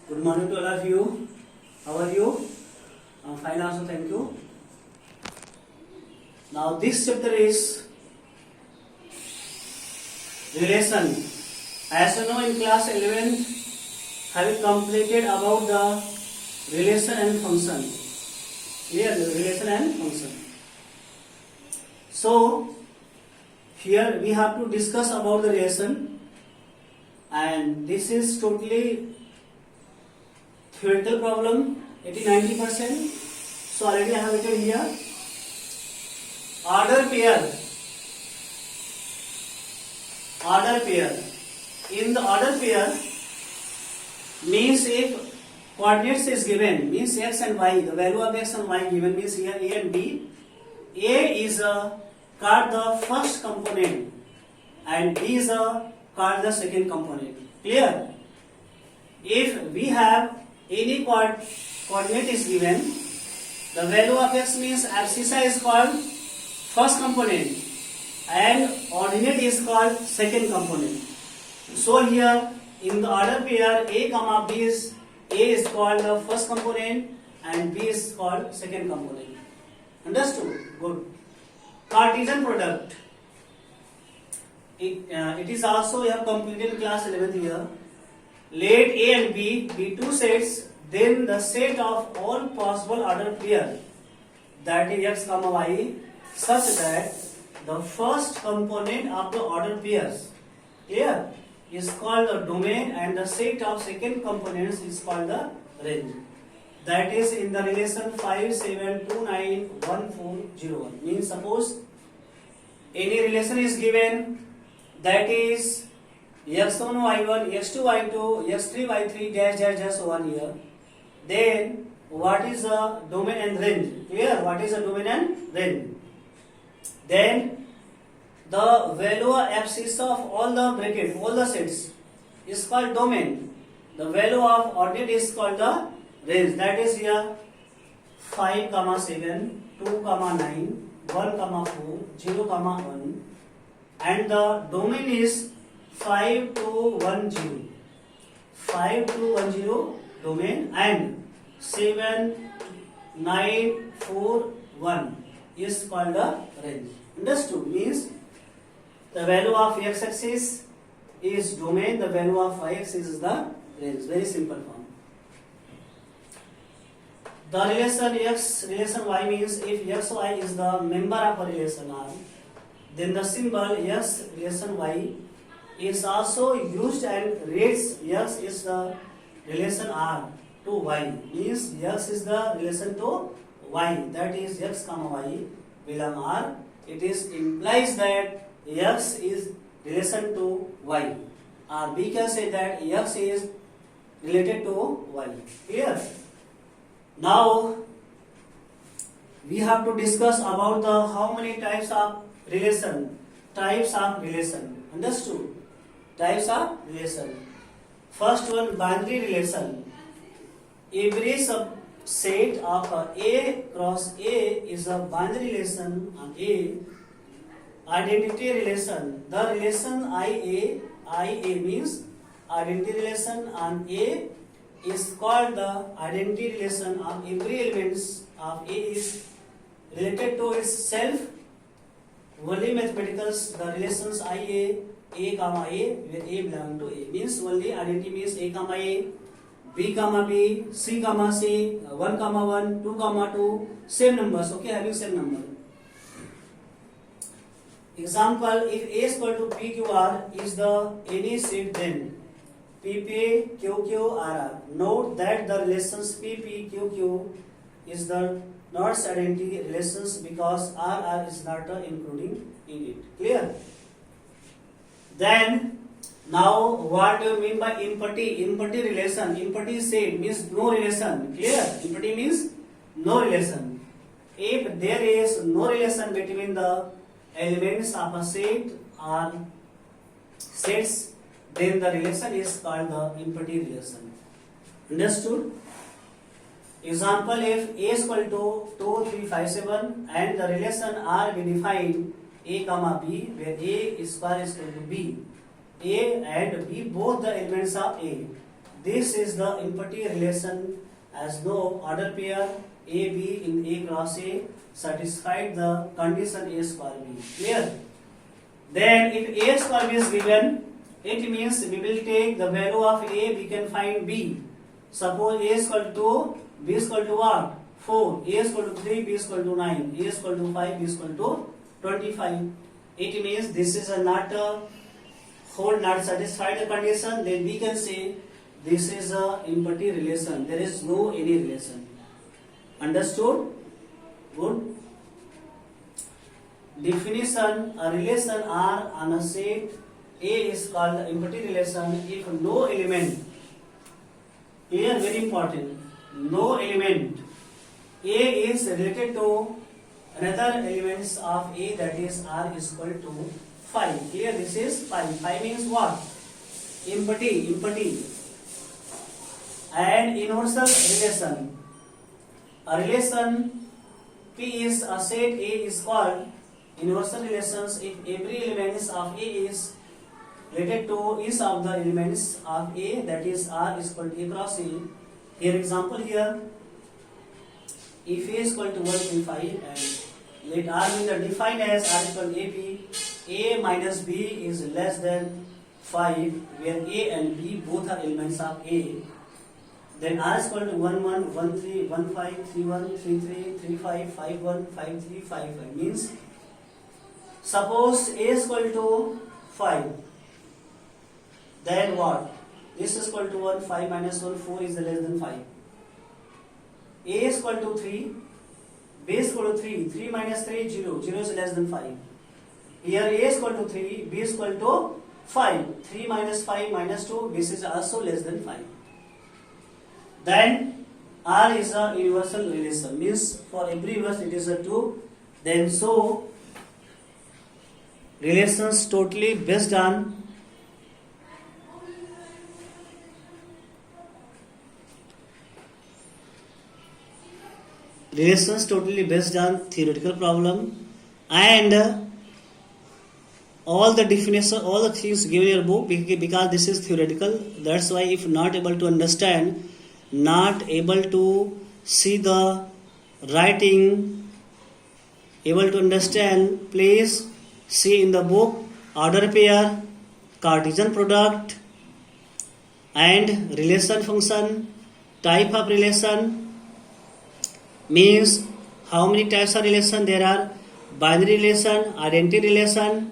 Good morning to all of you. How are you? I'm fine also, thank you. Now this chapter is relation. As you know, in class 11 have we completed about the relation and function. Clear? Relation and function. So here we have to discuss about the relation, and this is totally theoretical problem, 80-90%. So already I have written here. Order pair. Order pair. In the order pair means if coordinates is given, means x and y, the value of x and y given means here a and b. A is called the first component and b is called the second component. Clear? If we have any coordinate is given, the value of x means abscissa is called first component and ordinate is called second component. So here in the order pair a comma b is a is called the first component and b is called second component. Understood? Good. Cartesian product. It is also you have completed class 11th here. Let A and B be two sets, then the set of all possible order pair, that is x comma y, such that the first component of the order pairs here is called the domain and the set of second components is called the range. That is in the relation 5, 7, 2, 9, 1, 4, 0, 1. Means suppose any relation is given, that is x1 y1, x2 y2, x3 y3 dash dash dash 1 here. Then what is the domain and range? Clear? What is the domain and range? Then the value abscissa of all the bracket, all the sets is called domain. The value of ordinate is called the range. That is here 5, 7, 2, 9, 1, 4, 0, 1. And the domain is 5 to 1, 0. 5 to 1, 0 domain and 7, 9, 4, 1 is called the range. Understood? Means the value of x-axis is domain, the value of y-axis is the range. Very simple form. The relation x, relation y means if x, y is the member of a relation R, then the symbol x, relation y is also used and reads x is the relation R to y. Means x is the relation to y, that is x comma y belong R. It is implies that x is relation to y, or we can say that x is related to y. Clear? Now we have to discuss about the how many types of relation. Types of relation. Understood? Types of relation. First one, binary relation. Every subset of A cross A is a binary relation on A. Identity relation. The relation IA means identity relation on A is called the identity relation of every elements of A is related to itself. Only mathematicals, the relations IA, A comma A, where A belong to A. Means only identity means A comma A, B comma B, C comma C, 1 comma 1, 2 comma 2, same numbers, okay, having same number. Example, if A is equal to PQR is the any set, then PP, QQRR. Note that the relations PP, QQ is the not identity relations because RR is not including in it. Clear? Then now what do you mean by empty? Empty relation. Empty set means no relation. Clear? Empty means no relation. If there is no relation between the elements of a set or sets, then the relation is called the empty relation. Understood? Example, if A is equal to 2, 3, 5, 7 and the relation R we define A comma B, where A square is equal to B. A and B both the elements of A. this is the empty relation as no order pair A B in A cross A satisfied the condition A square B. Clear? Then if A square B is given, it means we will take the value of A, we can find B. Suppose A is equal to 2, B is equal to what? 4, A is equal to 3, B is equal to 9, A is equal to 5, B is equal to 25. It means this is a not satisfied the condition, then we can say this is a empty relation. There is no any relation. Understood? Good. Definition: a relation R on a set A is called the empty relation if no element. Here very important. No element A is related to another elements of A, that is R is equal to 5. Here this is 5. 5 means what? Empty. And universal relation. A relation P is a set A is called universal relations if every elements of A is related to each of the elements of A, that is R is equal to A cross A. Here example here, if A is equal to 1 to 5 and let R be the defined as R is equal to AP, A minus B is less than 5, where A and B both are elements of A. Then R is equal to 1 1 1 3 1 5 3 1 3 3 3 5 5 1 5 3 5 5 means suppose A is equal to 5, then what? This is equal to 1, 5 minus 1, 4 is less than 5. A is equal to 3, B is equal to 3, 3 minus 3, 0, 0 is less than 5. Here A is equal to 3, B is equal to 5, 3 minus 5 minus 2, this is also less than 5. Then R is a universal relation, means for every universe it is a 2. Then so relations totally based on theoretical problem, and all the definition, all the things given in your book, because this is theoretical. That's why if not able to understand, not able to see the writing, able to understand, please see in the book order pair, Cartesian product, and relation function, type of relation, means how many types of relation there are: binary relation, identity relation,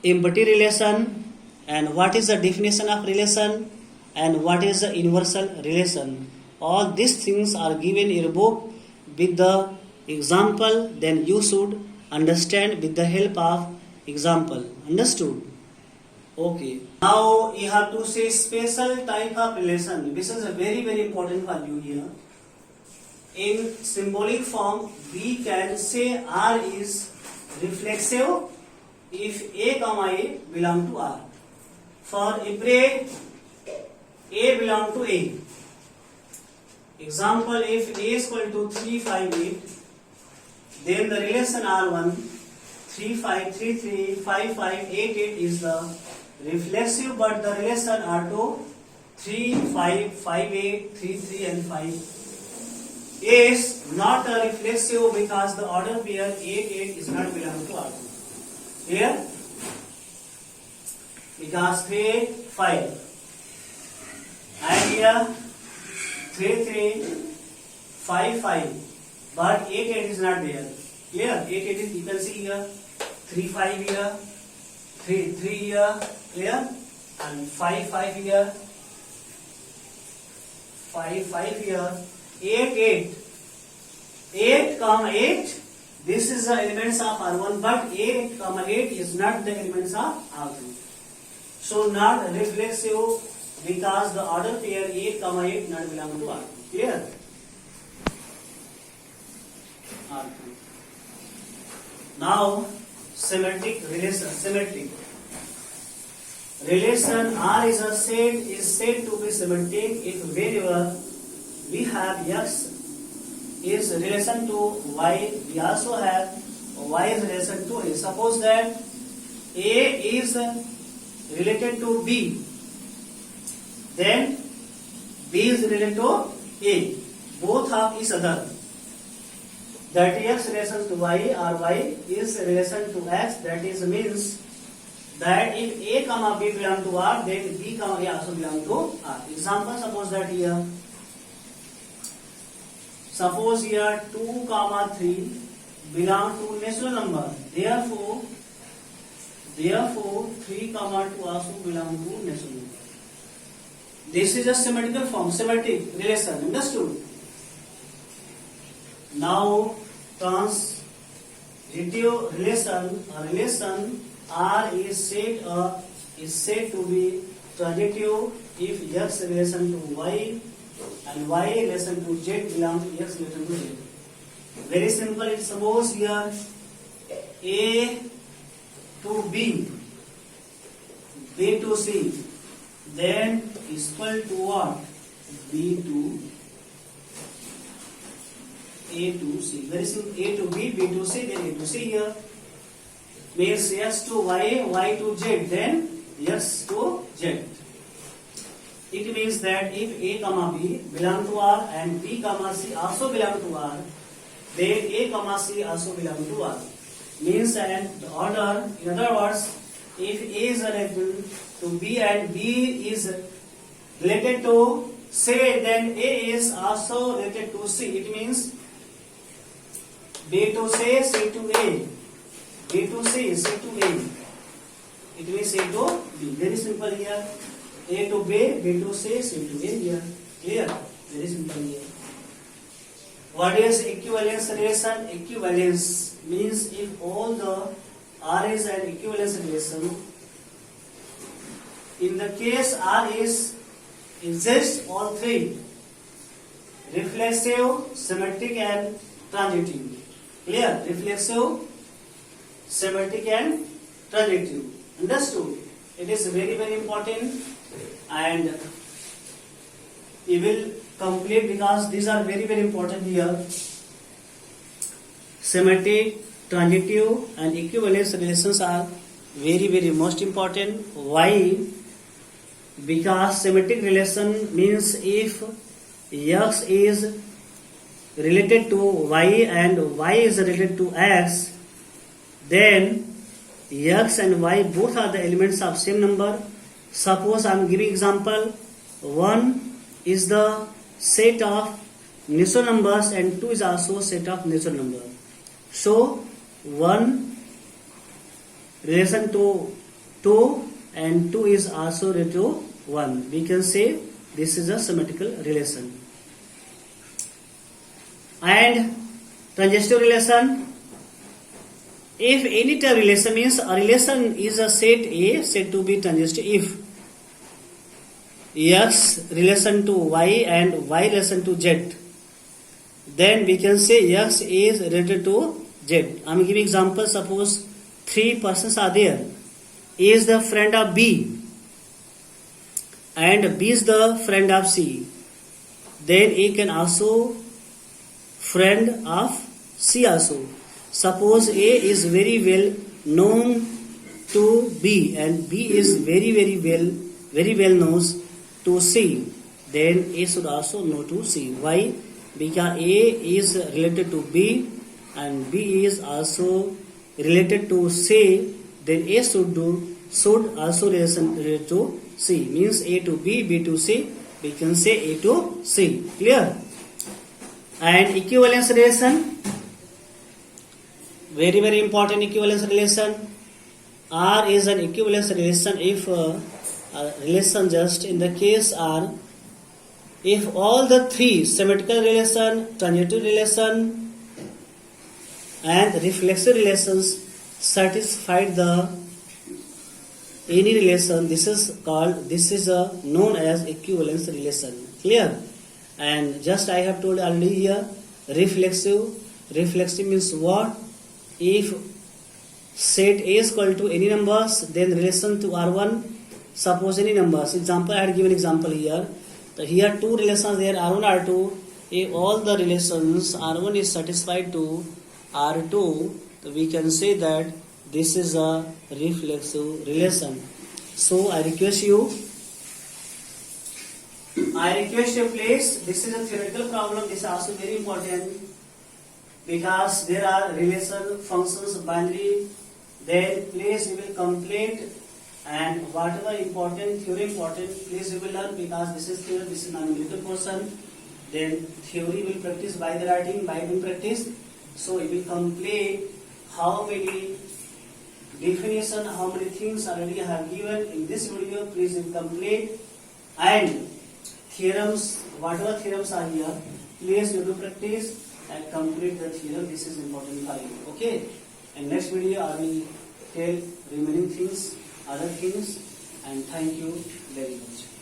empty relation, and what is the definition of relation, and what is the universal relation. All these things are given in your book with the example, then you should understand with the help of example. Understood? Okay. Now you have to say special type of relation. This is a very important value here. In symbolic form, we can say R is reflexive if A comma A belong to R. For every A belong to A. Example, if A is equal to 3 5 8, then the relation R1 3 5 3 3 5 5 8 8 is the reflexive, but the relation R2 3 5 5 8 3 3 and 5 is not a reflexive because the order pair 8 8 is not belong to R2. Here, because 3 8 5 and here 3 3 5 5, but 8 8 is not there. Clear? 8 8 is, you can see here 3 5 here, 3 3 here. Clear? And 5 5 here, 5 5 here, 8 8 8 comma 8, this is the elements of R1, but 8 comma 8 is not the elements of R2. So not reflexive because the order pair 8 comma 8 not belong to R2. Clear? R2. Now symmetric relation. Relation R is said to be symmetric if wherever we have X is relation to Y, we also have Y is relation to A. Suppose that A is related to B, then B is related to A. Both of each other. That X relation to Y or Y is relation to X. That is means that if A comma B belong to R, then B comma A also belong to R. Example, suppose here 2 comma 3 belong to natural number. Therefore 3 comma 2 also belong to natural number. This is a symmetrical form, symmetric relation. Understood? Now transitive relation R is said to be transitive if X relation to Y and Y relation to Z belong to X relation to Z. Very simple. Suppose here A to B, B to C, then is equal to what? B to A to C. Very simple. A to B, B to C, then A to C here. Means X to Y, Y to Z, then X to Z. It means that if A comma B belong to R and B comma C also belong to R, then A comma C also belong to R. Means and the order, in other words, if A is related to B and B is related to C, then A is also related to C. It means B to C, C to A. B to C, C to A. It means A to B. Very simple here. A to B, B to C, C to A here. Clear? Very simple here. What is equivalence relation? Equivalence means if all the R is an equivalence relation, in the case R exists all three: reflexive, symmetric and transitive. Clear? Reflexive, symmetric and transitive. Understood? It is very, very important, and we will complete because these are very, very important here. Symmetric, transitive and equivalence relations are very, very most important. Why? Because symmetric relation means if X is related to Y and Y is related to X, then X and Y both are the elements of same number. Suppose I am giving example. 1 is the set of natural numbers and 2 is also set of natural number. So 1 relation to 2 and 2 is also related to 1. We can say this is a symmetrical relation. And transitive relation, if any type relation means a relation is a set A said to be transitive if X relation to Y and Y relation to Z, then we can say X is related to Z. I am giving example. Suppose 3 persons are there. A is the friend of B and B is the friend of C. Then A can also friend of C also. Suppose A is very well known to B and B is very well known to C, then A should also know to C. Why? Because A is related to B and B is also related to C, then A should also relate to C. Means A to B, B to C, we can say A to C. Clear? And equivalence relation, very, very important equivalence relation. R is an equivalence relation if relation just in the case R, if all the three symmetrical relation, transitive relation and reflexive relations satisfied the any relation, this is known as equivalence relation. Clear? And just I have told already here, reflexive means what? If set A is equal to any numbers, then relation to R1, suppose any numbers. Example, I had given example here. So here two relations there, R1, R2. If all the relations R1 is satisfied to R2, so we can say that this is a reflexive relation. So I request you I request you please, this is a theoretical problem, this is also very important because there are relation functions binary, then please you will complete and whatever important theory important please you will learn because this is theory, this is non-numerical portion, then theory will practice by the writing, by doing practice, so you will complete how many definition, how many things already I have given in this video, please you complete and theorems, whatever theorems are here, please you do practice and complete the theorem. This is important for you. Okay. And next video I will tell remaining things, other things, and thank you very much.